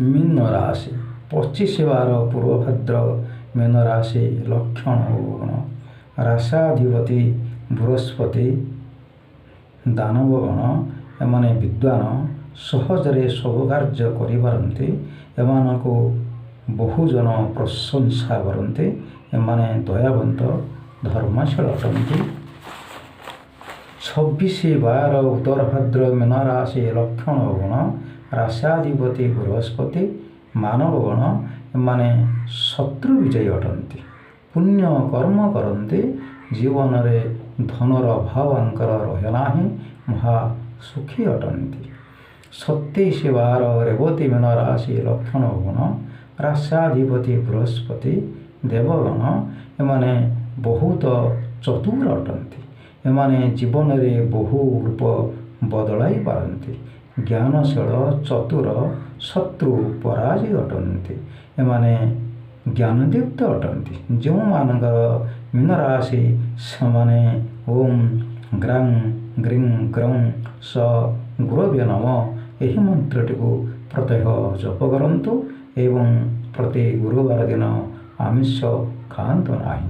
ମୀନ ରାଶି 25 ପୂର୍ବଭାଦ୍ର ମୀନ ରାଶି ଲକ୍ଷଣ ଓ ଗୁଣ। ରାଶାଧିପତି ବୃହସ୍ପତି ଦାନବଗଣ ଏମାନେ ବିଦ୍ୱାନ ସହଜରେ ସବୁ କାର୍ଯ୍ୟ କରିପାରନ୍ତି। ଏମାନଙ୍କୁ ବହୁଜନ ପ୍ରଶଂସା କରନ୍ତି। ଏମାନେ ଦୟାବନ୍ତ ଧର୍ମଶୀଳ ଅଟନ୍ତି। 26/12 ଉତ୍ତରଭାଦ୍ର ମୀନ ରାଶି ଲକ୍ଷଣ ଓ ଗୁଣ। ରାଶାଧିପତି ବୃହସ୍ପତି ମାନବଗଣ ଏମାନେ ଶତ୍ରୁ ବିଜୟୀ ଅଟନ୍ତି। ପୁଣ୍ୟ କର୍ମ କରନ୍ତି। ଜୀବନରେ ଧନର ଅଭାବ ଆଙ୍କର ରହେ ନାହିଁ। ମହା ସୁଖୀ ଅଟନ୍ତି। 27/12 ରେବତୀ ମୀନ ରାଶି ଲକ୍ଷଣ ଓ ଗୁଣ। ରାଶାଧିପତି ବୃହସ୍ପତି ଦେବଗଣ ଏମାନେ ବହୁତ ଚତୁର ଅଟନ୍ତି। ଏମାନେ ଜୀବନରେ ବହୁ ରୂପ ବଦଳାଇ ପାରନ୍ତି। ଜ୍ଞାନଶୀଳ ଚତୁର ଶତ୍ରୁ ପରାଜୟ ଅଟନ୍ତି। ଏମାନେ ଜ୍ଞାନଦୀପ୍ତ ଅଟନ୍ତି। ଯେଉଁମାନଙ୍କର ମୀନ ରାଶି ସେମାନେ ଓಂ ଗ୍ରାଂ ଗ୍ରିଂ ଗ୍ରୌଂ ସ ଗୁରବେ ନମ ଏହି ମନ୍ତ୍ରଟିକୁ ପ୍ରତ୍ୟହ ଜପ କରନ୍ତୁ ଏବଂ ପ୍ରତି ଗୁରୁବାର ଦିନ ଆମିଷ ଖାଆନ୍ତୁ ନାହିଁ।